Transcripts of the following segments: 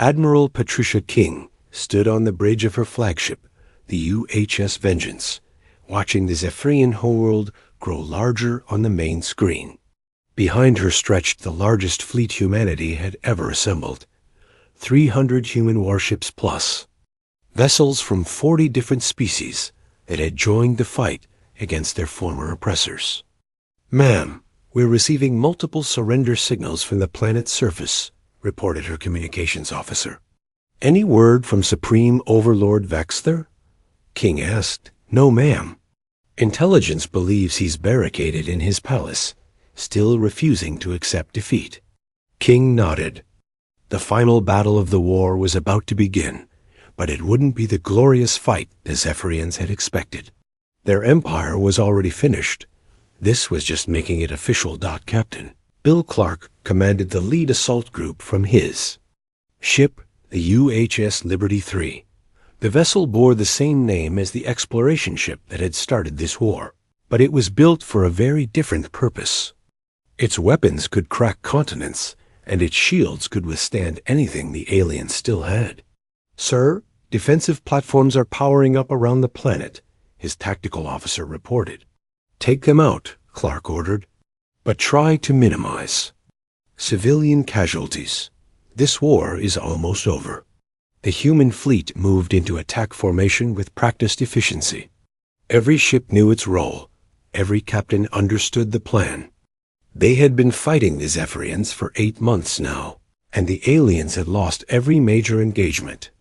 Admiral Patricia King stood on the bridge of her flagship, the UHS Vengeance, watching the Zephyrian homeworld grow larger on the main screen. Behind her stretched the largest fleet humanity had ever assembled, 300 human warships plus, vessels from 40 different species that had joined the fight against their former oppressors. "Ma'am, we're receiving multiple surrender signals from the planet's surface," reported her communications officer. "Any word from Supreme Overlord Vexther?" King asked. "No, ma'am. Intelligence believes he's barricaded in his palace, still refusing to accept defeat." King nodded. The final battle of the war was about to begin, but it wouldn't be the glorious fight the Zephyrians had expected. Their empire was already finished. This was just making it official. Captain Bill Clark commanded the lead assault group from his ship, the UHS Liberty III. The vessel bore the same name as the exploration ship that had started this war, but it was built for a very different purpose. Its weapons could crack continents, and its shields could withstand anything the aliens still had. "Sir, defensive platforms are powering up around the planet," his tactical officer reported. "Take them out," Clark ordered, "but try to minimize civilian casualties. This war is almost over." The human fleet moved into attack formation with practiced efficiency. Every ship knew its role. Every captain understood the plan. They had been fighting the Zephyrians for 8 months now, and the aliens had lost every major engagement.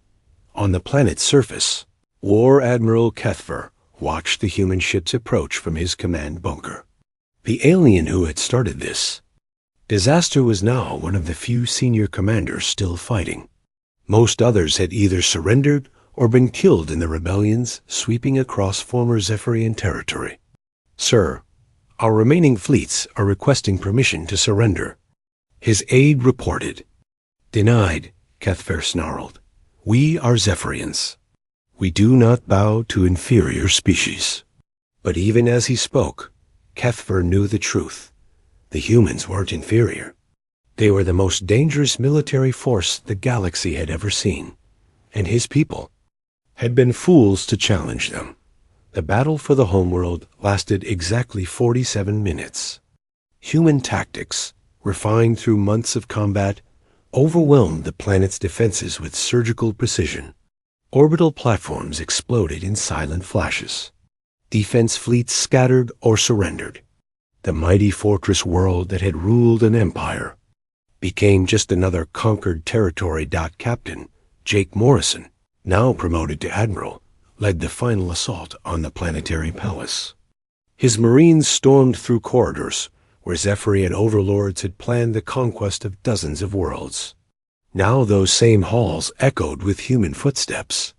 On the planet's surface, War Admiral Kethver watched the human ships approach from his command bunker. The alien who had started this disaster was now one of the few senior commanders still fighting. Most others had either surrendered or been killed in the rebellions sweeping across former Zephyrian territory. "Sir, our remaining fleets are requesting permission to surrender," his aide reported. "Denied," Kethver snarled. "We are Zephyrians. We do not bow to inferior species." But even as he spoke, Kethver knew the truth. The humans weren't inferior. They were the most dangerous military force the galaxy had ever seen, and his people had been fools to challenge them. The battle for the homeworld lasted exactly 47 minutes. Human tactics, refined through months of combat, overwhelmed the planet's defenses with surgical precision. Orbital platforms exploded in silent flashes. Defense fleets scattered or surrendered. The mighty fortress world that had ruled an empire became just another conquered territory. Captain Jake Morrison, now promoted to admiral, led the final assault on the planetary palace. His Marines stormed through corridors where Zephyrian overlords had planned the conquest of dozens of worlds. Now those same halls echoed with human footsteps.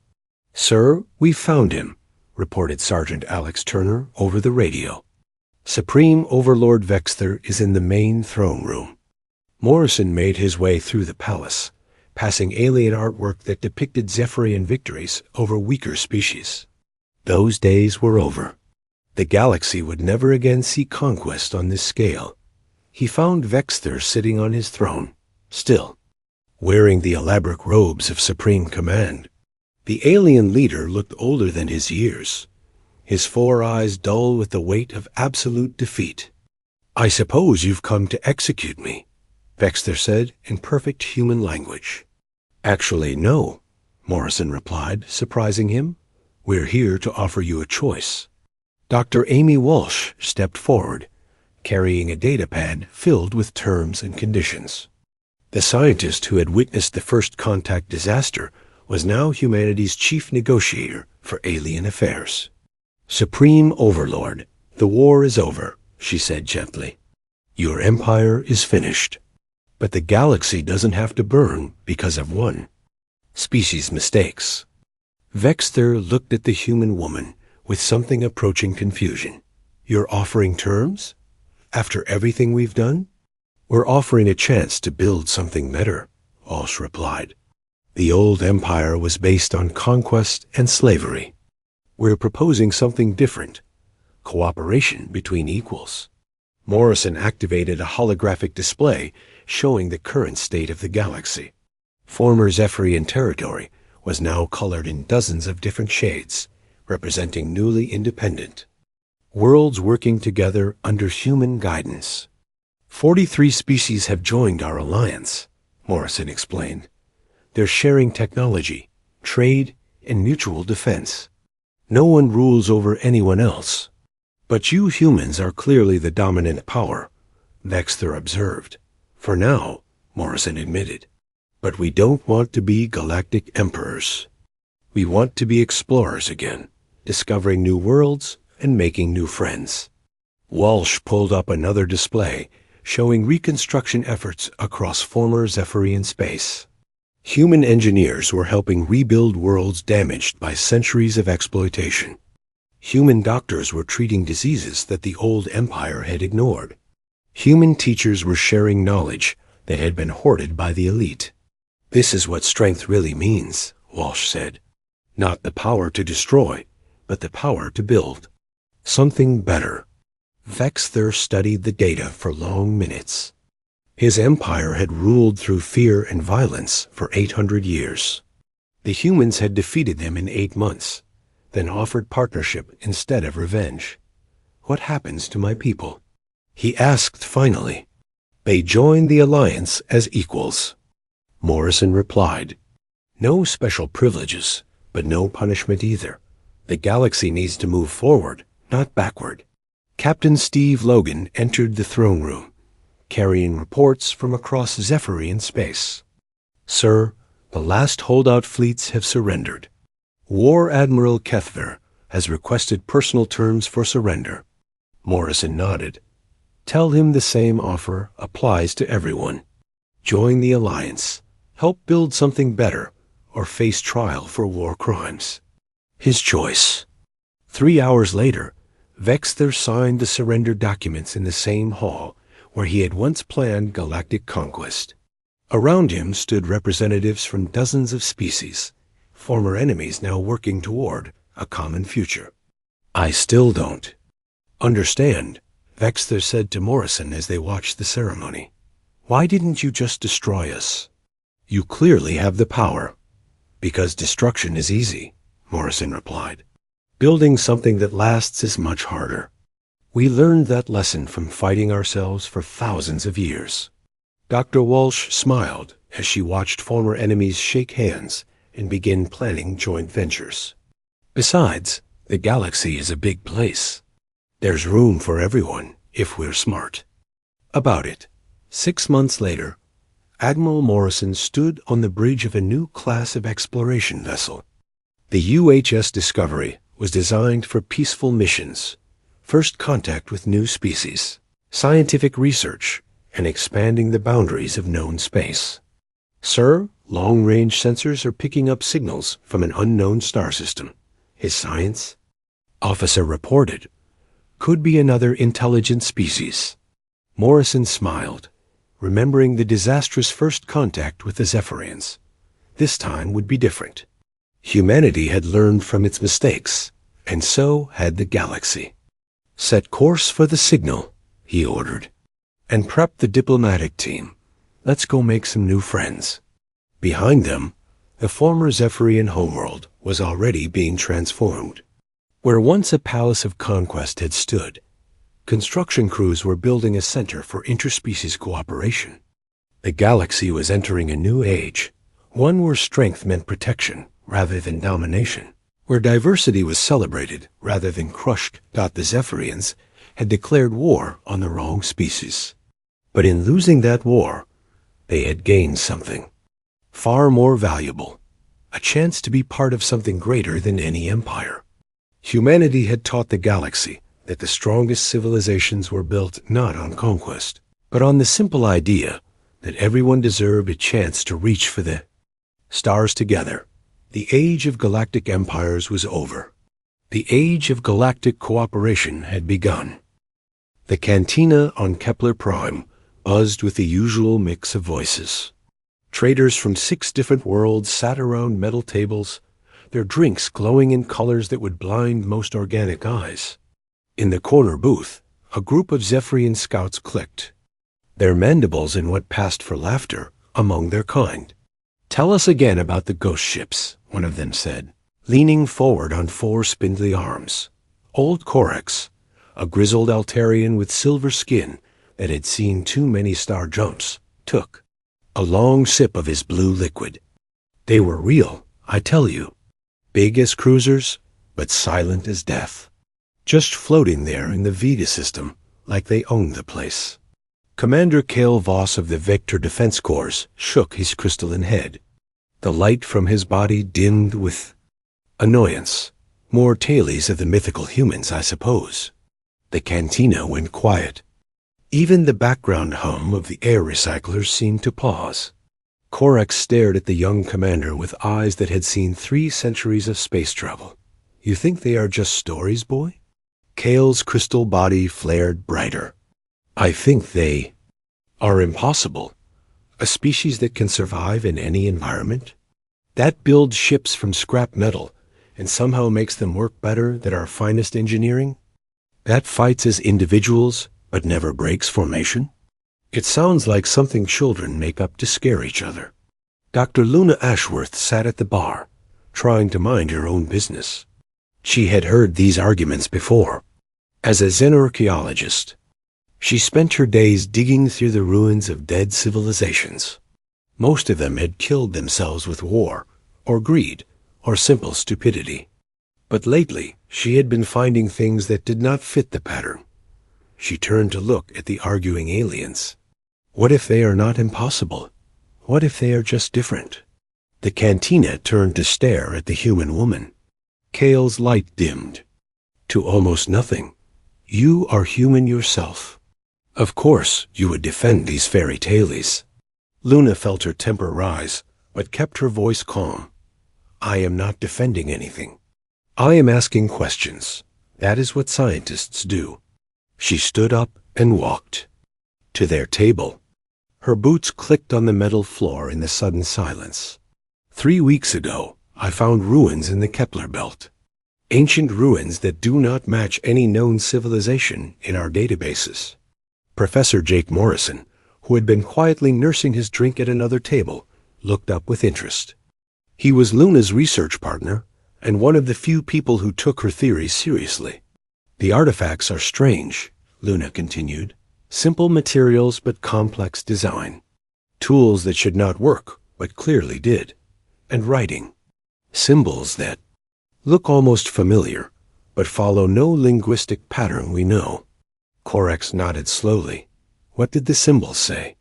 "Sir, we found him," reported Sergeant Alex Turner over the radio. "Supreme Overlord Vexther is in the main throne room." Morrison made his way through the palace, passing alien artwork that depicted Zephyrian victories over weaker species. Those days were over. The galaxy would never again see conquest on this scale. He found Vexther sitting on his throne, still, wearing the elaborate robes of Supreme Command. The alien leader looked older than his years, his 4 eyes dull with the weight of absolute defeat. "I suppose you've come to execute me," Vexther said in perfect human language. "Actually, no," Morrison replied, surprising him. "We're here to offer you a choice." Dr. Amy Walsh stepped forward, carrying a datapad filled with terms and conditions. The scientist who had witnessed the first contact disaster was now humanity's chief negotiator for alien affairs. "Supreme Overlord, the war is over," she said gently. "Your empire is finished. But the galaxy doesn't have to burn because of one species' mistakes." Vexther looked at the human woman with something approaching confusion. "You're offering terms? After everything we've done?" "We're offering a chance to build something better," Walsh replied. "The old empire was based on conquest and slavery. We're proposing something different, cooperation between equals." Morrison activated a holographic display showing the current state of the galaxy. Former Zephyrian territory was now colored in dozens of different shades, representing newly independent worlds working together under human guidance. 43 species have joined our alliance, Morrison explained. They're sharing technology, trade, and mutual defense. No one rules over anyone else. But you humans are clearly the dominant power, Vexter observed. For now, Morrison admitted. But we don't want to be galactic emperors. We want to be explorers again, discovering new worlds and making new friends. Walsh pulled up another display showing reconstruction efforts across former Zephyrian space. Human engineers were helping rebuild worlds damaged by centuries of exploitation. Human doctors were treating diseases that the old empire had ignored. Human teachers were sharing knowledge that had been hoarded by the elite. This is what strength really means, Walsh said. Not the power to destroy, but the power to build. Something better. Vexter studied the data for long minutes. His empire had ruled through fear and violence for 800 years. The humans had defeated them in 8 months, then offered partnership instead of revenge. What happens to my people? He asked finally. They joined the alliance as equals. Morrison replied, no special privileges, but no punishment either. The galaxy needs to move forward, not backward. Captain Steve Logan entered the throne room, carrying reports from across Zephyrian space. Sir, the last holdout fleets have surrendered. War Admiral Kethver has requested personal terms for surrender. Morrison nodded. Tell him the same offer applies to everyone. Join the alliance, help build something better, or face trial for war crimes. His choice. 3 hours later, Vexter signed the surrender documents in the same hall where he had once planned galactic conquest. Around him stood representatives from dozens of species, former enemies now working toward a common future. I still don't understand, Vexter said to Morrison as they watched the ceremony. Why didn't you just destroy us? You clearly have the power. Because destruction is easy, Morrison replied. Building something that lasts is much harder. We learned that lesson from fighting ourselves for thousands of years. Dr. Walsh smiled as she watched former enemies shake hands and begin planning joint ventures. Besides, the galaxy is a big place. There's room for everyone if we're smart. About it, 6 months later, Admiral Morrison stood on the bridge of a new class of exploration vessel. The UHS Discovery was designed for peaceful missions, first contact with new species, scientific research, and expanding the boundaries of known space. Sir, long-range sensors are picking up signals from an unknown star system. His science? Officer reported. Could be another intelligent species. Morrison smiled, remembering the disastrous first contact with the Zephyrians. This time would be different. Humanity had learned from its mistakes, and so had the galaxy. Set course for the signal, he ordered, and prep the diplomatic team. Let's go make some new friends. Behind them, the former Zephyrian homeworld was already being transformed. Where once a palace of conquest had stood, construction crews were building a center for interspecies cooperation. The galaxy was entering a new age, one where strength meant protection rather than domination, where diversity was celebrated rather than crushed. The Zephyrians had declared war on the wrong species. But in losing that war, they had gained something far more valuable, a chance to be part of something greater than any empire. Humanity had taught the galaxy that the strongest civilizations were built not on conquest, but on the simple idea that everyone deserved a chance to reach for the stars together. The age of galactic empires was over. The age of galactic cooperation had begun. The cantina on Kepler Prime buzzed with the usual mix of voices. Traders from 6 different worlds sat around metal tables, their drinks glowing in colors that would blind most organic eyes. In the corner booth, a group of Zephyrian scouts clicked, their mandibles in what passed for laughter among their kind. "Tell us again about the ghost ships," one of them said, leaning forward on 4 spindly arms. Old Corax, a grizzled Altarian with silver skin that had seen too many star jumps, took a long sip of his blue liquid. "They were real, I tell you. Big as cruisers, but silent as death. Just floating there in the Vega system like they owned the place." Commander Cale Voss of the Vector Defense Corps shook his crystalline head. The light from his body dimmed with annoyance. "More tales of the mythical humans, I suppose." The cantina went quiet. Even the background hum of the air recyclers seemed to pause. Corax stared at the young commander with eyes that had seen 3 centuries of space travel. "You think they are just stories, boy?" Cale's crystal body flared brighter. "I think they are impossible. A species that can survive in any environment? That builds ships from scrap metal and somehow makes them work better than our finest engineering? That fights as individuals but never breaks formation? It sounds like something children make up to scare each other." Dr. Luna Ashworth sat at the bar, trying to mind her own business. She had heard these arguments before. As a xenoarchaeologist, she spent her days digging through the ruins of dead civilizations. Most of them had killed themselves with war, or greed, or simple stupidity. But lately, she had been finding things that did not fit the pattern. She turned to look at the arguing aliens. What if they are not impossible? What if they are just different? The cantina turned to stare at the human woman. Cale's light dimmed to almost nothing. "You are human yourself. Of course you would defend these fairy tales." Luna felt her temper rise, but kept her voice calm. "I am not defending anything. I am asking questions. That is what scientists do." She stood up and walked to their table. Her boots clicked on the metal floor in the sudden silence. 3 weeks ago, I found ruins in the Kepler belt. Ancient ruins that do not match any known civilization in our databases. Professor Jake Morrison, who had been quietly nursing his drink at another table, looked up with interest. He was Luna's research partner and one of the few people who took her theories seriously. "The artifacts are strange," Luna continued. "Simple materials but complex design. Tools that should not work but clearly did. And writing. Symbols that look almost familiar but follow no linguistic pattern we know." Corax nodded slowly. "What did the symbols say?"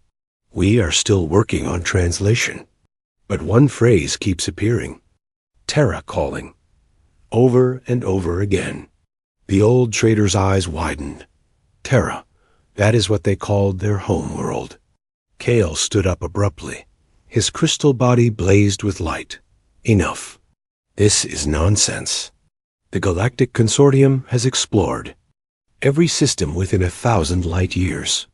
"We are still working on translation. But one phrase keeps appearing. Terra calling. Over and over again." The old trader's eyes widened. Terra, that is what they called their home world. Cale stood up abruptly. His crystal body blazed with light. "Enough. This is nonsense. The Galactic Consortium has explored every system within 1,000 light years.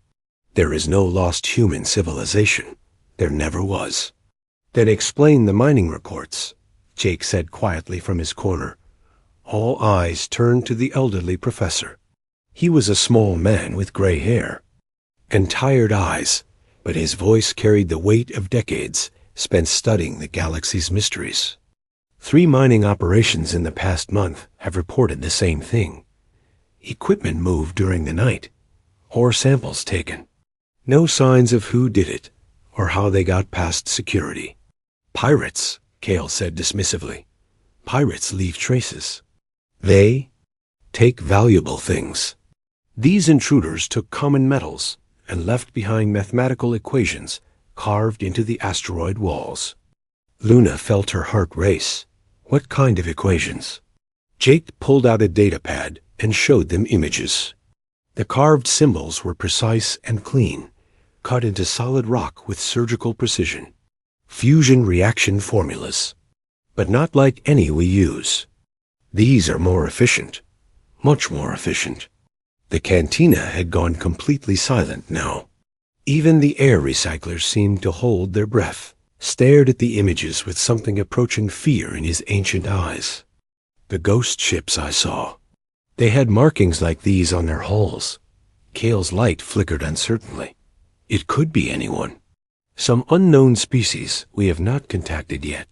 There is no lost human civilization. There never was." "Then explain the mining reports," Jake said quietly from his corner. All eyes turned to the elderly professor. He was a small man with gray hair and tired eyes, but his voice carried the weight of decades spent studying the galaxy's mysteries. 3 mining operations in the past month have reported the same thing. Equipment moved during the night, or samples taken. No signs of who did it, or how they got past security. "Pirates," Cale said dismissively. "Pirates leave traces. They take valuable things. These intruders took common metals and left behind mathematical equations carved into the asteroid walls." Luna felt her heart race. What kind of equations? Jake pulled out a data pad and showed them images. The carved symbols were precise and clean, cut into solid rock with surgical precision. Fusion reaction formulas, but not like any we use. These are more efficient, much more efficient. The cantina had gone completely silent now. Even the air recyclers seemed to hold their breath, stared at the images with something approaching fear in his ancient eyes. "The ghost ships I saw. They had markings like these on their hulls." Cale's light flickered uncertainly. "It could be anyone. Some unknown species we have not contacted yet.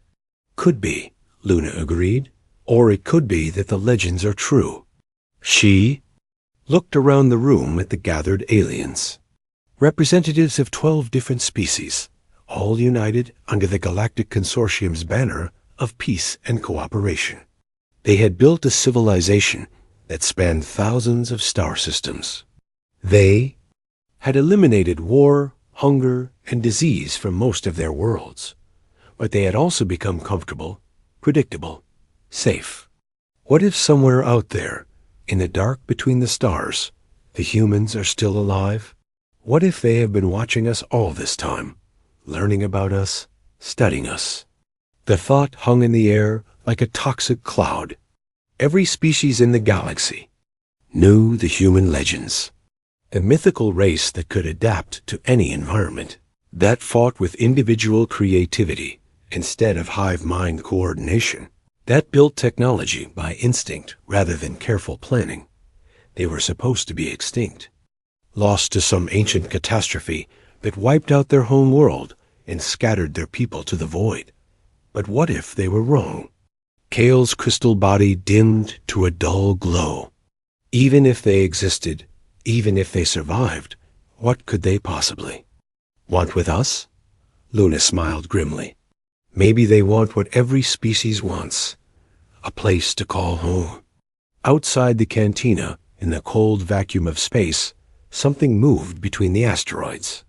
Could be, Luna agreed. Or it could be that the legends are true. She looked around the room at the gathered aliens. Representatives of 12 different species, all united under the Galactic Consortium's banner of peace and cooperation. They had built a civilization that spanned thousands of star systems. They had eliminated war, hunger, and disease from most of their worlds. But they had also become comfortable, predictable, safe. What if somewhere out there, in the dark between the stars, the humans are still alive? What if they have been watching us all this time, learning about us, studying us? The thought hung in the air like a toxic cloud. Every species in the galaxy knew the human legends, a mythical race that could adapt to any environment, that fought with individual creativity instead of hive mind coordination, that built technology by instinct rather than careful planning. They were supposed to be extinct, lost to some ancient catastrophe that wiped out their home world and scattered their people to the void. But what if they were wrong? Kale's crystal body dimmed to a dull glow. Even if they existed, even if they survived, what could they possibly want with us? Luna smiled grimly. Maybe they want what every species wants, a place to call home. Outside the cantina, in the cold vacuum of space, something moved between the asteroids.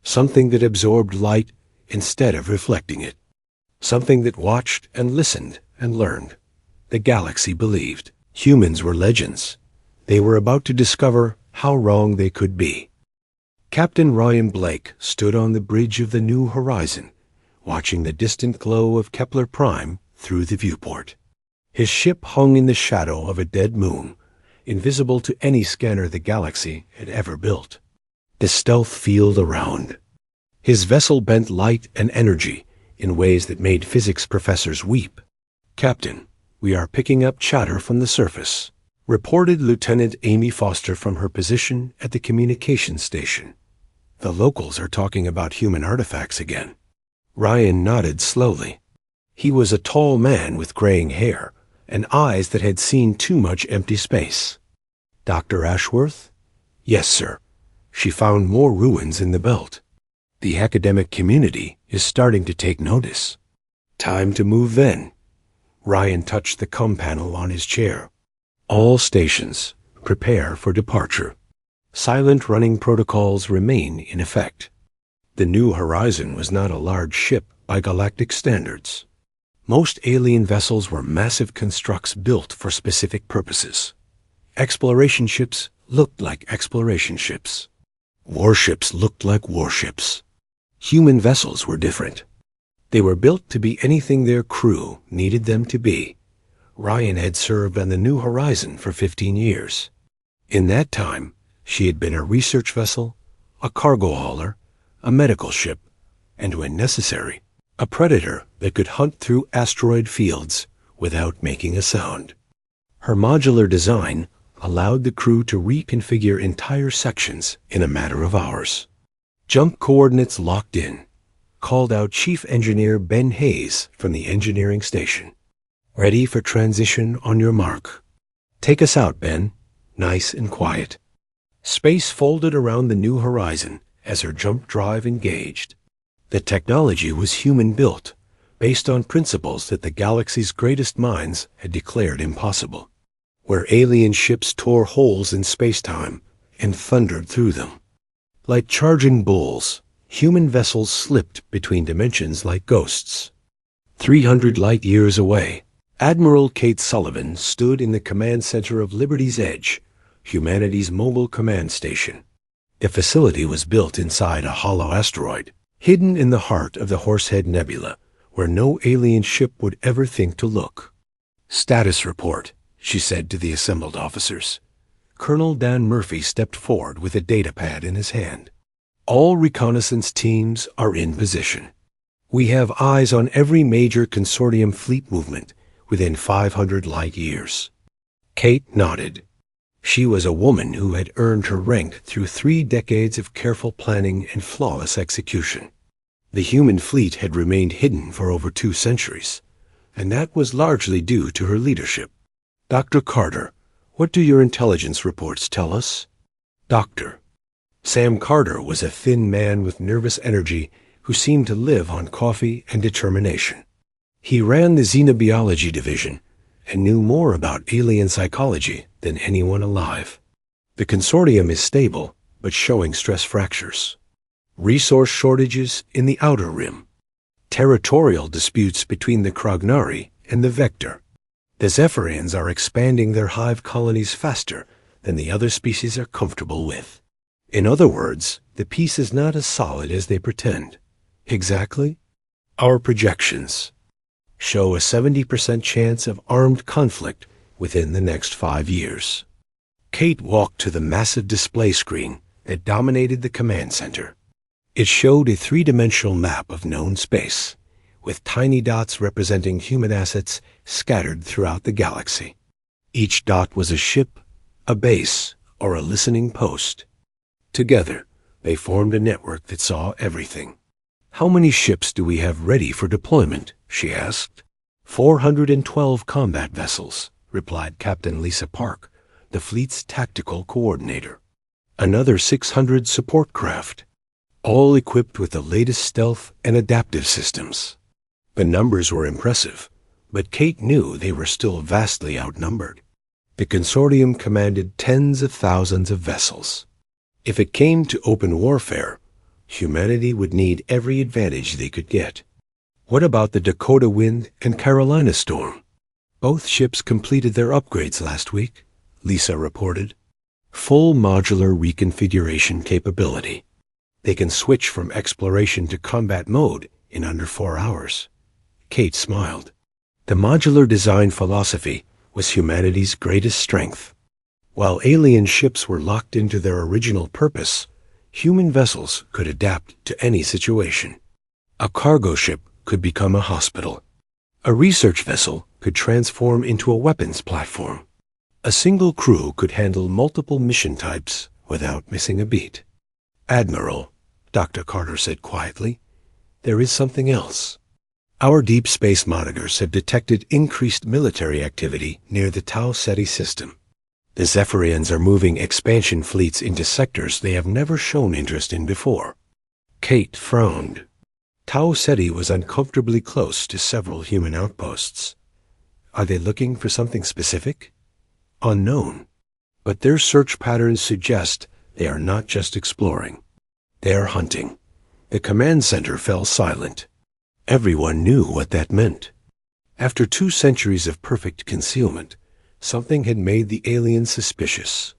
Something that absorbed light instead of reflecting it. Something that watched and listened and learned. The galaxy believed humans were legends. They were about to discover how wrong they could be. Captain Ryan Blake stood on the bridge of the New Horizon, watching the distant glow of Kepler Prime through the viewport. His ship hung in the shadow of a dead moon, invisible to any scanner the galaxy had ever built. The stealth field around. His vessel bent light and energy in ways that made physics professors weep. "Captain, we are picking up chatter from the surface," reported Lieutenant Amy Foster from her position at the communications station. "The locals are talking about human artifacts again." Ryan nodded slowly. He was a tall man with graying hair and eyes that had seen too much empty space. "Dr. Ashworth?" "Yes, sir. She found more ruins in the belt. The academic community is starting to take notice." "Time to move then." Ryan touched the comm panel on his chair. "All stations, prepare for departure. Silent running protocols remain in effect." The New Horizon was not a large ship by galactic standards. Most alien vessels were massive constructs built for specific purposes. Exploration ships looked like exploration ships. Warships looked like warships. Human vessels were different. They were built to be anything their crew needed them to be. Ryan had served on the New Horizon for 15 years. In that time, she had been a research vessel, a cargo hauler, a medical ship, and when necessary, a predator that could hunt through asteroid fields without making a sound. Her modular design allowed the crew to reconfigure entire sections in a matter of hours. Jump coordinates locked in, called out Chief Engineer Ben Hayes from the engineering station. "Ready for transition on your mark." "Take us out, Ben. Nice and quiet." Space folded around the New Horizon as her jump drive engaged. The technology was human-built, based on principles that the galaxy's greatest minds had declared impossible, where alien ships tore holes in space-time and thundered through them. Like charging bulls, human vessels slipped between dimensions like ghosts. 300 light-years away, Admiral Kate Sullivan stood in the command center of Liberty's Edge, humanity's mobile command station. The facility was built inside a hollow asteroid, hidden in the heart of the Horsehead Nebula, where no alien ship would ever think to look. "Status report," she said to the assembled officers. Colonel Dan Murphy stepped forward with a datapad in his hand. "All reconnaissance teams are in position. We have eyes on every major consortium fleet movement within 500 light years." Kate nodded. She was a woman who had earned her rank through 3 decades of careful planning and flawless execution. The human fleet had remained hidden for over 2 centuries, and that was largely due to her leadership. Dr. Carter, what do your intelligence reports tell us? Doctor. Sam Carter was a thin man with nervous energy who seemed to live on coffee and determination. He ran the xenobiology division and knew more about alien psychology than anyone alive. The consortium is stable, but showing stress fractures. Resource shortages in the outer rim. Territorial disputes between the Krognari and the Vector. The Zephyrians are expanding their hive colonies faster than the other species are comfortable with. In other words, the peace is not as solid as they pretend. Exactly? Our projections show a 70% chance of armed conflict within the next 5 years. Kate walked to the massive display screen that dominated the command center. It showed a 3-dimensional map of known space, with tiny dots representing human assets scattered throughout the galaxy. Each dot was a ship, a base, or a listening post. Together, they formed a network that saw everything. How many ships do we have ready for deployment? She asked. 412 combat vessels, replied Captain Lisa Park, the fleet's tactical coordinator. Another 600 support craft, all equipped with the latest stealth and adaptive systems. The numbers were impressive, but Kate knew they were still vastly outnumbered. The consortium commanded tens of thousands of vessels. If it came to open warfare, humanity would need every advantage they could get. What about the Dakota Wind and Carolina Storm? Both ships completed their upgrades last week, Lisa reported. Full modular reconfiguration capability. They can switch from exploration to combat mode in under 4 hours. Kate smiled. The modular design philosophy was humanity's greatest strength. While alien ships were locked into their original purpose, human vessels could adapt to any situation. A cargo ship could become a hospital. A research vessel could transform into a weapons platform. A single crew could handle multiple mission types without missing a beat. Admiral, Dr. Carter said quietly, there is something else. Our deep space monitors have detected increased military activity near the Tau Ceti system. The Zephyrians are moving expansion fleets into sectors they have never shown interest in before. Kate frowned. Tau Ceti was uncomfortably close to several human outposts. Are they looking for something specific? Unknown. But their search patterns suggest they are not just exploring. They are hunting. The command center fell silent. Everyone knew what that meant. After 2 centuries of perfect concealment, something had made the aliens suspicious.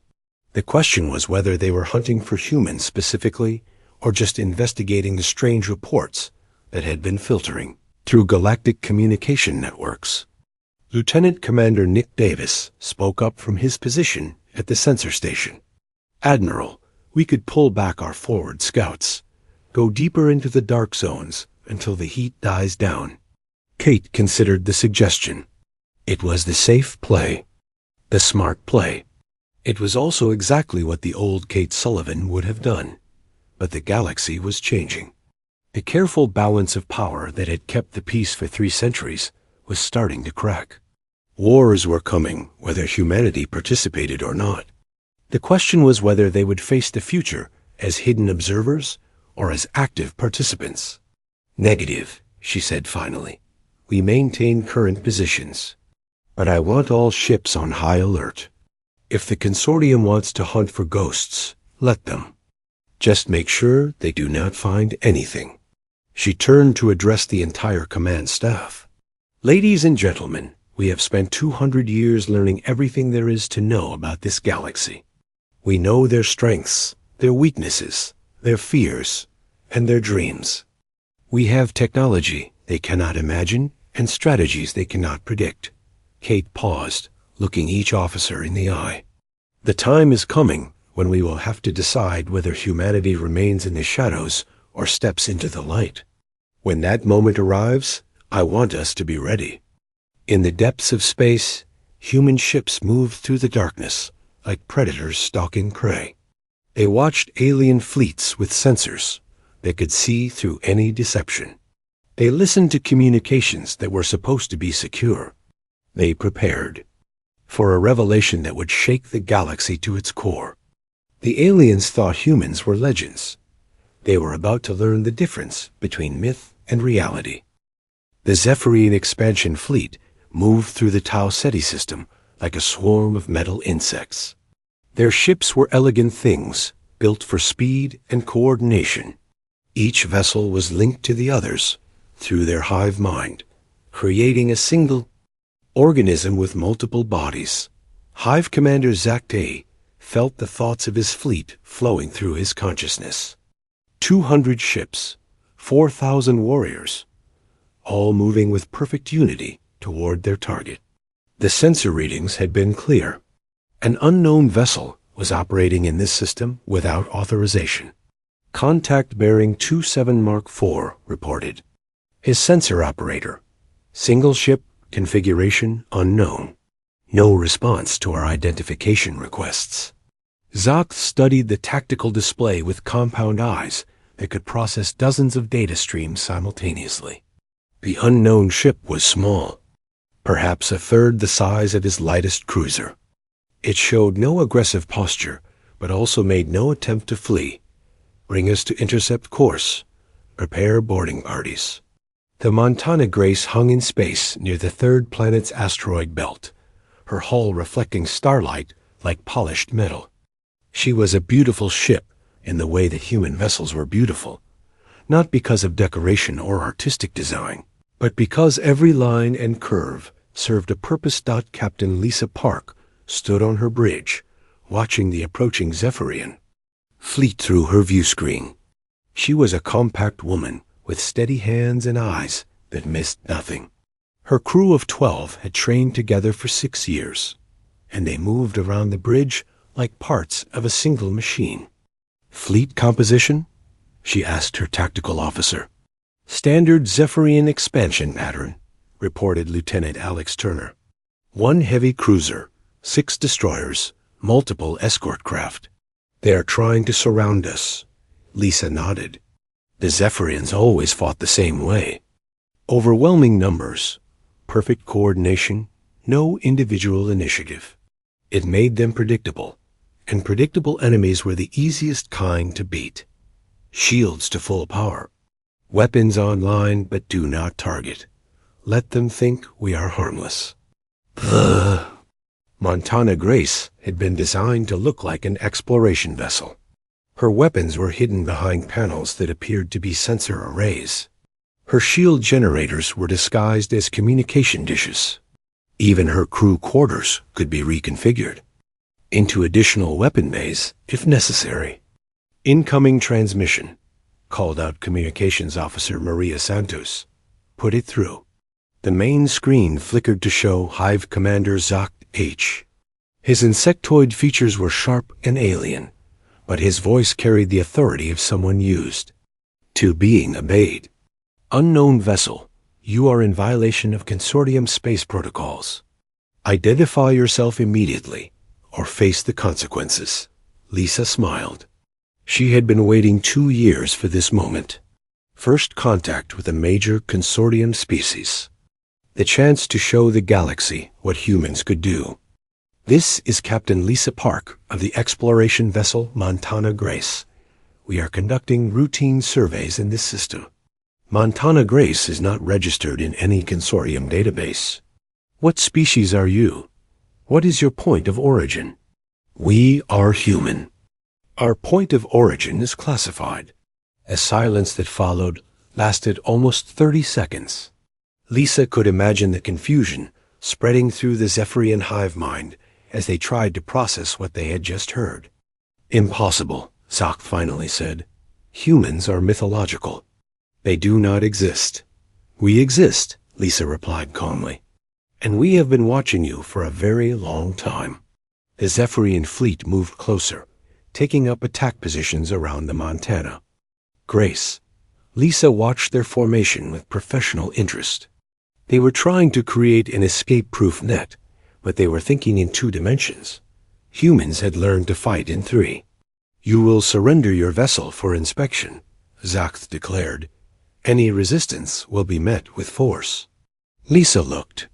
The question was whether they were hunting for humans specifically, or just investigating the strange reports that had been filtering through galactic communication networks. Lieutenant Commander Nick Davis spoke up from his position at the sensor station. Admiral, we could pull back our forward scouts, go deeper into the dark zones until the heat dies down. Kate considered the suggestion. It was the safe play, the smart play. It was also exactly what the old Kate Sullivan would have done. But the galaxy was changing. The careful balance of power that had kept the peace for 3 centuries was starting to crack. Wars were coming, whether humanity participated or not. The question was whether they would face the future as hidden observers or as active participants. Negative, she said finally. We maintain current positions. But I want all ships on high alert. If the consortium wants to hunt for ghosts, let them. Just make sure they do not find anything. She turned to address the entire command staff. Ladies and gentlemen, we have spent 200 years learning everything there is to know about this galaxy. We know their strengths, their weaknesses, their fears, and their dreams. We have technology they cannot imagine and strategies they cannot predict. Kate paused, looking each officer in the eye. The time is coming when we will have to decide whether humanity remains in the shadows or steps into the light. When that moment arrives, I want us to be ready. In the depths of space, human ships moved through the darkness, like predators stalking prey. They watched alien fleets with sensors, that could see through any deception. They listened to communications that were supposed to be secure. They prepared for a revelation that would shake the galaxy to its core. The aliens thought humans were legends. They were about to learn the difference between myth and reality. The Zephyrian expansion fleet moved through the Tau Ceti system like a swarm of metal insects. Their ships were elegant things, built for speed and coordination. Each vessel was linked to the others through their hive mind, creating a single organism with multiple bodies. Hive Commander Zakte felt the thoughts of his fleet flowing through his consciousness. 200 ships, 4,000 warriors, all moving with perfect unity toward their target. The sensor readings had been clear. An unknown vessel was operating in this system without authorization. Contact bearing 27 Mark IV reported. His sensor operator. Single ship, configuration unknown. No response to our identification requests. Zoc studied the tactical display with compound eyes that could process dozens of data streams simultaneously. The unknown ship was small, perhaps a third the size of his lightest cruiser. It showed no aggressive posture, but also made no attempt to flee. Bring us to intercept course. Prepare boarding parties. The Montana Grace hung in space near the third planet's asteroid belt, her hull reflecting starlight like polished metal. She was a beautiful ship in the way that human vessels were beautiful, not because of decoration or artistic design, but because every line and curve served a purpose. Captain Lisa Park stood on her bridge, watching the approaching Zephyrian fleet through her view screen. She was a compact woman with steady hands and eyes that missed nothing. Her crew of 12 had trained together for 6 years, and they moved around the bridge like parts of a single machine. Fleet composition? She asked her tactical officer. Standard Zephyrian expansion pattern, reported Lieutenant Alex Turner. 1 heavy cruiser, 6 destroyers, multiple escort craft. They are trying to surround us. Lisa nodded. The Zephyrians always fought the same way. Overwhelming numbers, perfect coordination, no individual initiative. It made them predictable, and predictable enemies were the easiest kind to beat. Shields to full power. Weapons online, but do not target. Let them think we are harmless. The Montana Grace had been designed to look like an exploration vessel. Her weapons were hidden behind panels that appeared to be sensor arrays. Her shield generators were disguised as communication dishes. Even her crew quarters could be reconfigured into additional weapon bays if necessary. Incoming transmission, called out Communications Officer Maria Santos. Put it through. The main screen flickered to show Hive Commander Zoc H. His insectoid features were sharp and alien, but his voice carried the authority of someone used to being obeyed. Unknown vessel, you are in violation of consortium space protocols. Identify yourself immediately, or face the consequences. Lisa smiled. She had been waiting 2 years for this moment. First contact with a major consortium species. The chance to show the galaxy what humans could do. This is Captain Lisa Park of the exploration vessel Montana Grace. We are conducting routine surveys in this system. Montana Grace is not registered in any consortium database. What species are you? What is your point of origin? We are human. Our point of origin is classified. A silence that followed lasted almost 30 seconds. Lisa could imagine the confusion spreading through the Zephyrian hive mind as they tried to process what they had just heard. Impossible, Zoc finally said. Humans are mythological. They do not exist. We exist, Lisa replied calmly. And we have been watching you for a very long time. The Zephyrian fleet moved closer, taking up attack positions around the Montana Grace. Lisa watched their formation with professional interest. They were trying to create an escape-proof net, but they were thinking in 2 dimensions. Humans had learned to fight in 3. You will surrender your vessel for inspection, Zacht declared. Any resistance will be met with force. Lisa looked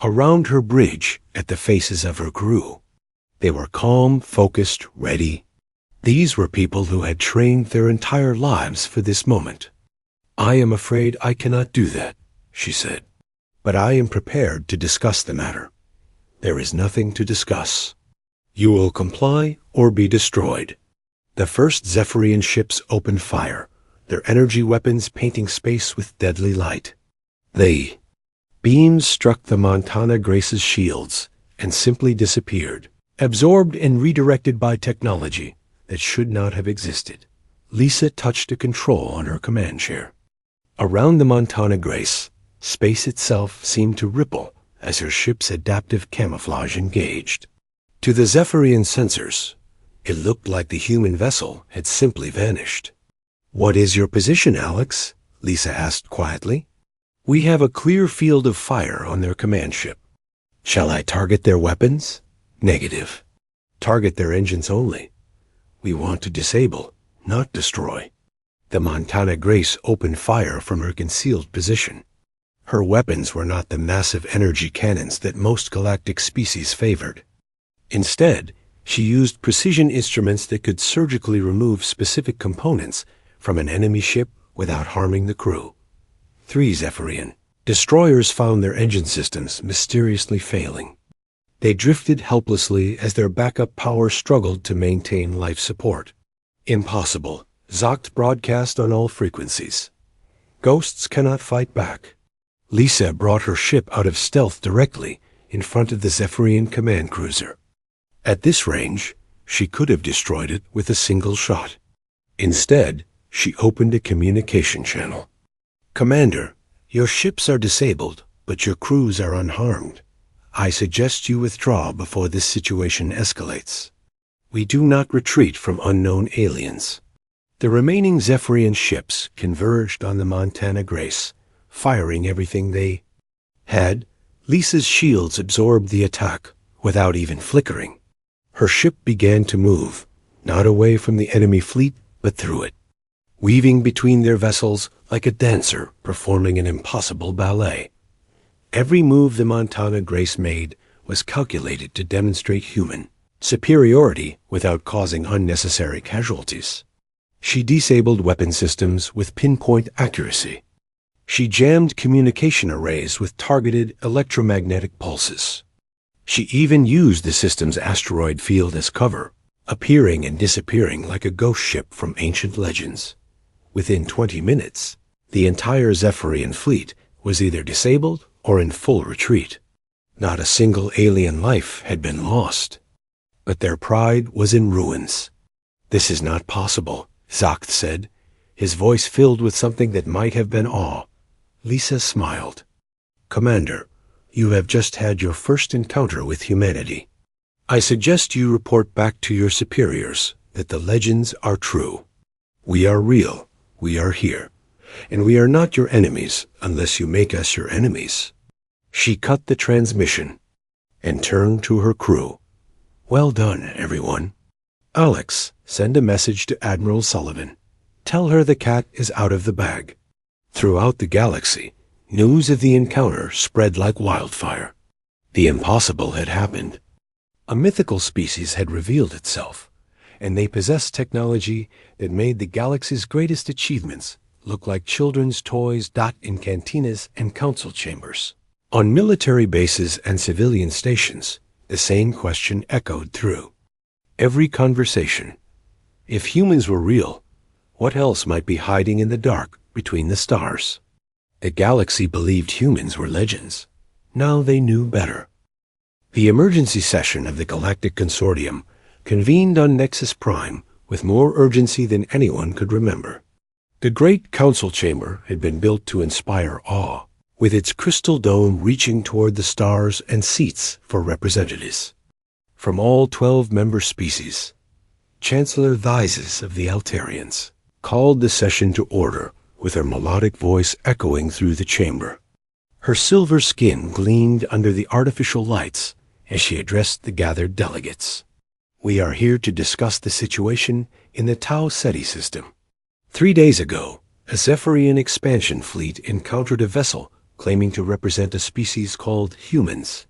around her bridge at the faces of her crew. They were calm, focused, ready. These were people who had trained their entire lives for this moment. I am afraid I cannot do that, she said. But I am prepared to discuss the matter. There is nothing to discuss. You will comply or be destroyed. The first Zephyrian ships opened fire, their energy weapons painting space with deadly light. The beams struck the Montana Grace's shields and simply disappeared, absorbed and redirected by technology that should not have existed. Lisa touched a control on her command chair. Around the Montana Grace, space itself seemed to ripple as her ship's adaptive camouflage engaged. To the Zephyrian sensors, it looked like the human vessel had simply vanished. "What is your position, Alex?" Lisa asked quietly. "We have a clear field of fire on their command ship. Shall I target their weapons?" "Negative. Target their engines only. We want to disable, not destroy." The Montana Grace opened fire from her concealed position. Her weapons were not the massive energy cannons that most galactic species favored. Instead, she used precision instruments that could surgically remove specific components from an enemy ship without harming the crew. 3 Zephyrian destroyers found their engine systems mysteriously failing. They drifted helplessly as their backup power struggled to maintain life support. "Impossible." Zacht broadcast on all frequencies. "Ghosts cannot fight back." Lisa brought her ship out of stealth directly in front of the Zephyrian command cruiser. At this range, she could have destroyed it with a single shot. Instead, she opened a communication channel. "Commander, your ships are disabled, but your crews are unharmed. I suggest you withdraw before this situation escalates. We do not retreat from unknown aliens." The remaining Zephyrian ships converged on the Montana Grace, firing everything they had. Lisa's shields absorbed the attack without even flickering. Her ship began to move, not away from the enemy fleet, but through it, weaving between their vessels like a dancer performing an impossible ballet. Every move the Montana Grace made was calculated to demonstrate human superiority without causing unnecessary casualties. She disabled weapon systems with pinpoint accuracy. She jammed communication arrays with targeted electromagnetic pulses. She even used the system's asteroid field as cover, appearing and disappearing like a ghost ship from ancient legends. Within 20 minutes, the entire Zephyrian fleet was either disabled or in full retreat. Not a single alien life had been lost, but their pride was in ruins. "This is not possible," Zacht said, his voice filled with something that might have been awe. Lisa smiled. "Commander, you have just had your first encounter with humanity. I suggest you report back to your superiors that the legends are true. We are real, we are here, and we are not your enemies unless you make us your enemies." She cut the transmission and turned to her crew. "Well done, everyone. Alex, send a message to Admiral Sullivan. Tell her the cat is out of the bag." Throughout the galaxy, news of the encounter spread like wildfire. The impossible had happened. A mythical species had revealed itself, and they possessed technology that made the galaxy's greatest achievements look like children's toys in cantinas and council chambers. On military bases and civilian stations, the same question echoed through every conversation. If humans were real, what else might be hiding in the dark between the stars? The galaxy believed humans were legends. Now they knew better. The emergency session of the Galactic Consortium convened on Nexus Prime with more urgency than anyone could remember. The great council chamber had been built to inspire awe, with its crystal dome reaching toward the stars and seats for representatives from all 12 member species. Chancellor Thyses of the Altarians called the session to order with her melodic voice echoing through the chamber. Her silver skin gleamed under the artificial lights as she addressed the gathered delegates. "We are here to discuss the situation in the Tau Ceti system. 3 days ago, a Zephyrian expansion fleet encountered a vessel claiming to represent a species called humans.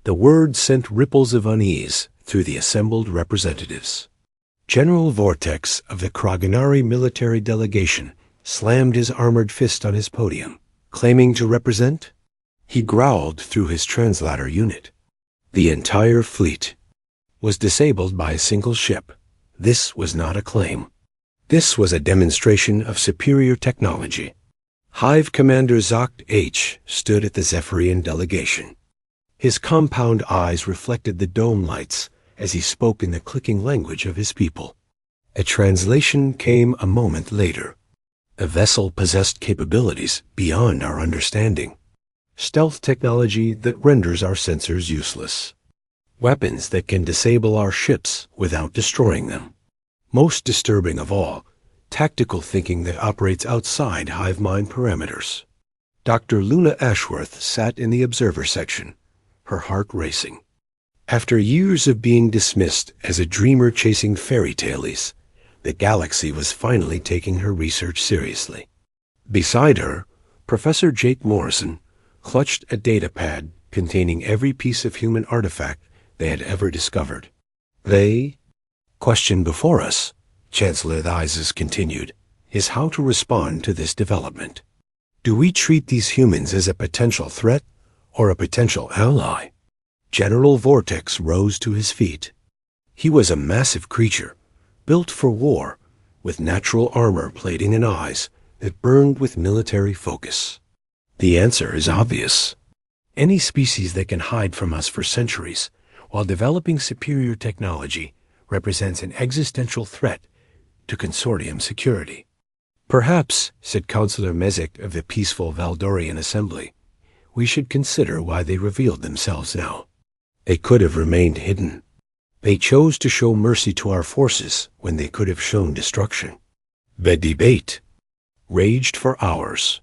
The word sent ripples of unease through the assembled representatives. General Vortex of the Kraganari military delegation slammed his armored fist on his podium, claiming to represent. He growled through his translator unit. The entire fleet was disabled by a single ship. This was not a claim. This was a demonstration of superior technology. Hive Commander Zokt H. stood at the Zephyrian delegation. His compound eyes reflected the dome lights as he spoke in the clicking language of his people. A translation came a moment later. A vessel possessed capabilities beyond our understanding. Stealth technology that renders our sensors useless. Weapons that can disable our ships without destroying them. Most disturbing of all, tactical thinking that operates outside hive mind parameters. Dr. Luna Ashworth sat in the observer section, her heart racing. After years of being dismissed as a dreamer chasing fairy tales, the galaxy was finally taking her research seriously. Beside her, Professor Jake Morrison clutched a data pad containing every piece of human artifact they had ever discovered. The question before us, Chancellor Theises continued, is how to respond to this development. Do we treat these humans as a potential threat or a potential ally? General Vortex rose to his feet. He was a massive creature, built for war, with natural armor plating and eyes that burned with military focus. The answer is obvious. Any species that can hide from us for centuries while developing superior technology represents an existential threat to consortium security. Perhaps, said Councillor Mezek of the peaceful Valdorian Assembly, we should consider why they revealed themselves now. They could have remained hidden. They chose to show mercy to our forces when they could have shown destruction. The debate raged for hours.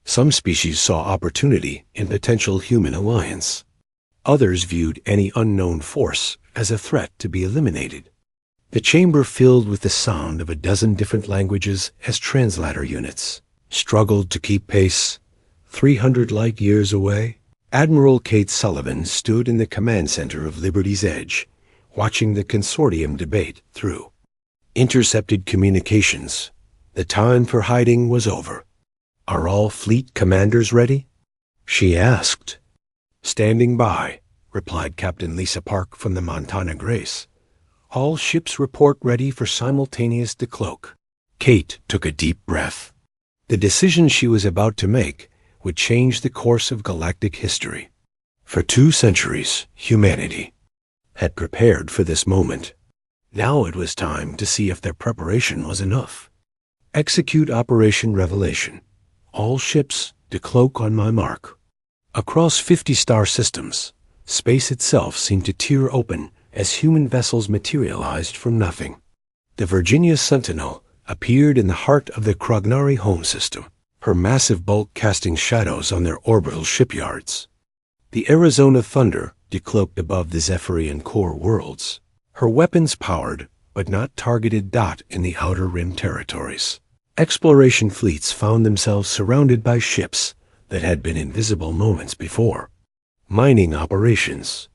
Some species saw opportunity in potential human alliance. Others viewed any unknown force as a threat to be eliminated. The chamber filled with the sound of a dozen different languages as translator units struggled to keep pace. 300 light years away, Admiral Kate Sullivan stood in the command center of Liberty's Edge, watching the consortium debate through. Intercepted communications. The time for hiding was over. Are all fleet commanders ready? She asked. Standing by, replied Captain Lisa Park from the Montana Grace. All ships report ready for simultaneous decloak. Kate took a deep breath. The decision she was about to make would change the course of galactic history. For 2 centuries, humanity had prepared for this moment. Now it was time to see if their preparation was enough. Execute Operation Revelation. All ships decloak on my mark. Across 50 star systems, space itself seemed to tear open as human vessels materialized from nothing. The Virginia Sentinel appeared in the heart of the Kragnari home system, her massive bulk casting shadows on their orbital shipyards. The Arizona Thunder decloaked above the Zephyrian core worlds, her weapons powered but not targeted dot in the outer rim territories. Exploration fleets found themselves surrounded by ships that had been invisible moments before. Mining operations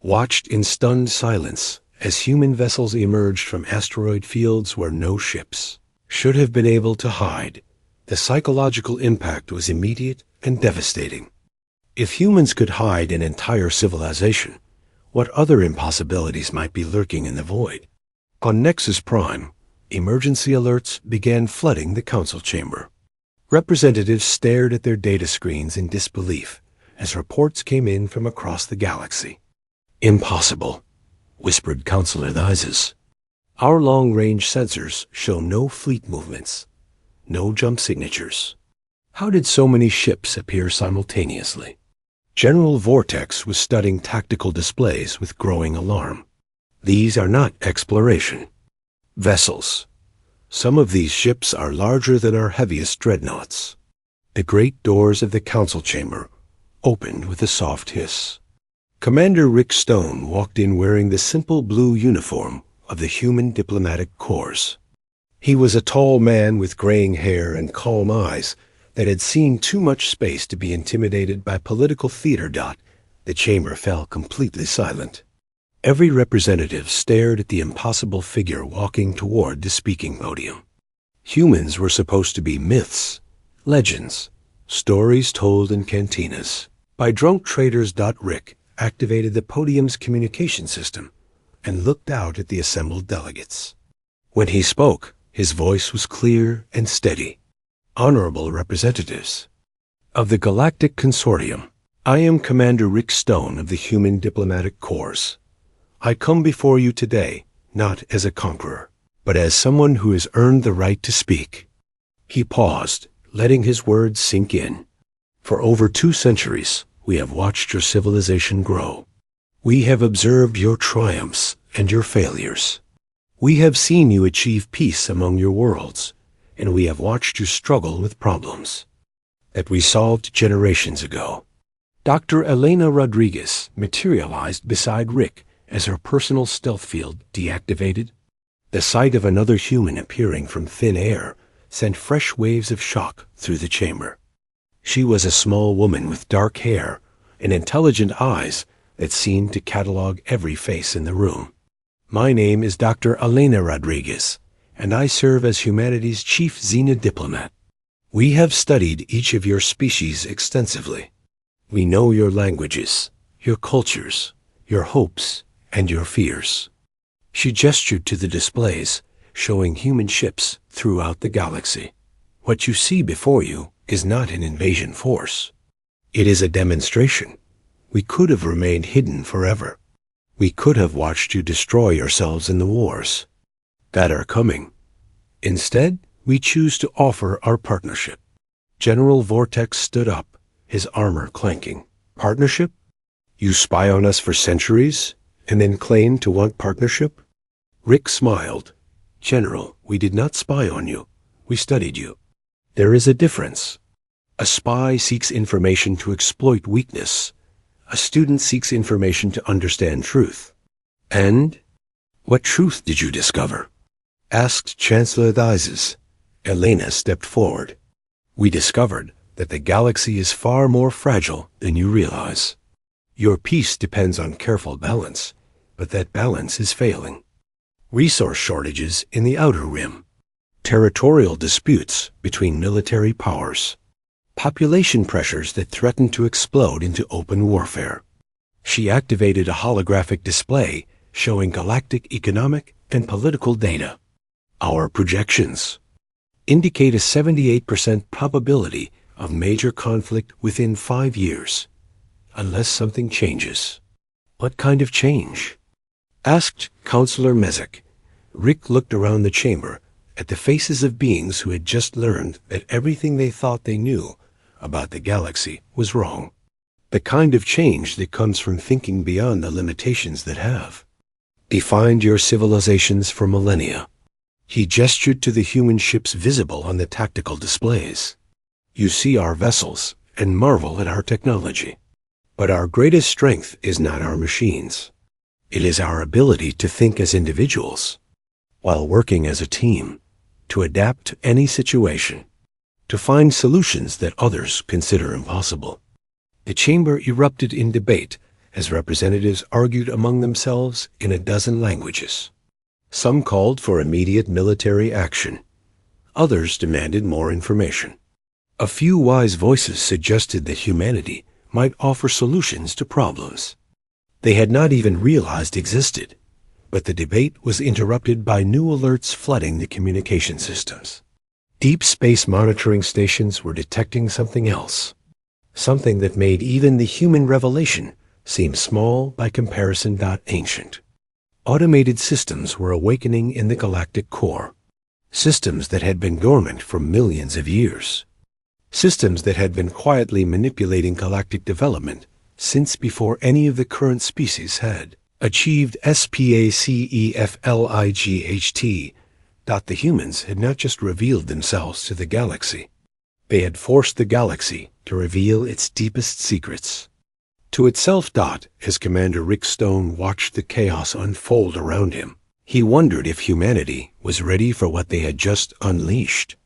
watched in stunned silence as human vessels emerged from asteroid fields where no ships should have been able to hide. The psychological impact was immediate and devastating. If humans could hide an entire civilization, what other impossibilities might be lurking in the void? On Nexus Prime, emergency alerts began flooding the council chamber. Representatives stared at their data screens in disbelief as reports came in from across the galaxy. Impossible, whispered Councillor Theises. Our long-range sensors show no fleet movements, no jump signatures. How did so many ships appear simultaneously? General Vortex was studying tactical displays with growing alarm. These are not exploration vessels. Some of these ships are larger than our heaviest dreadnoughts. The great doors of the council chamber opened with a soft hiss. Commander Rick Stone walked in wearing the simple blue uniform of the Human Diplomatic Corps. He was a tall man with graying hair and calm eyes that had seen too much space to be intimidated by political theater. The chamber fell completely silent. Every representative stared at the impossible figure walking toward the speaking podium. Humans were supposed to be myths, legends, stories told in cantinas. By drunk traders. Rick activated the podium's communication system and looked out at the assembled delegates. When he spoke, his voice was clear and steady. Honorable representatives of the Galactic Consortium, I am Commander Rick Stone of the Human Diplomatic Corps. I come before you today not as a conqueror, but as someone who has earned the right to speak. He paused, letting his words sink in. For over 2 centuries, we have watched your civilization grow. We have observed your triumphs and your failures. We have seen you achieve peace among your worlds, and we have watched you struggle with problems that we solved generations ago. Dr. Elena Rodriguez materialized beside Rick as her personal stealth field deactivated. The sight of another human appearing from thin air sent fresh waves of shock through the chamber. She was a small woman with dark hair and intelligent eyes that seemed to catalog every face in the room. My name is Dr. Elena Rodriguez, and I serve as humanity's chief Xena diplomat. We have studied each of your species extensively. We know your languages, your cultures, your hopes, and your fears. She gestured to the displays, showing human ships throughout the galaxy. What you see before you is not an invasion force. It is a demonstration. We could have remained hidden forever. We could have watched you destroy yourselves in the wars that are coming. Instead, we choose to offer our partnership. General Vortex stood up, his armor clanking. Partnership? You spy on us for centuries, and then claim to want partnership? Rick smiled. General, we did not spy on you. We studied you. There is a difference. A spy seeks information to exploit weakness. A student seeks information to understand truth. And what truth did you discover? Asked Chancellor Thizes. Elena stepped forward. We discovered that the galaxy is far more fragile than you realize. Your peace depends on careful balance, but that balance is failing. Resource shortages in the outer rim. Territorial disputes between military powers. Population pressures that threaten to explode into open warfare. She activated a holographic display showing galactic economic and political data. Our projections indicate a 78% probability of major conflict within 5 years, unless something changes. What kind of change? Asked Counselor Mezek. Rick looked around the chamber at the faces of beings who had just learned that everything they thought they knew about the galaxy was wrong. The kind of change that comes from thinking beyond the limitations that have defined your civilizations for millennia. He gestured to the human ships visible on the tactical displays. You see our vessels and marvel at our technology. But our greatest strength is not our machines. It is our ability to think as individuals, while working as a team, to adapt to any situation, to find solutions that others consider impossible. The chamber erupted in debate as representatives argued among themselves in a dozen languages. Some called for immediate military action. Others demanded more information. A few wise voices suggested that humanity might offer solutions to problems they had not even realized existed, but the debate was interrupted by new alerts flooding the communication systems. Deep space monitoring stations were detecting something else, something that made even the human revelation seem small by comparison. Ancient. Automated systems were awakening in the galactic core, systems that had been dormant for millions of years, systems that had been quietly manipulating galactic development since before any of the current species had achieved SPACEFLIGHT. The humans had not just revealed themselves to the galaxy. They had forced the galaxy to reveal its deepest secrets. To itself. As Commander Rick Stone watched the chaos unfold around him, He wondered if humanity was ready for what they had just unleashed.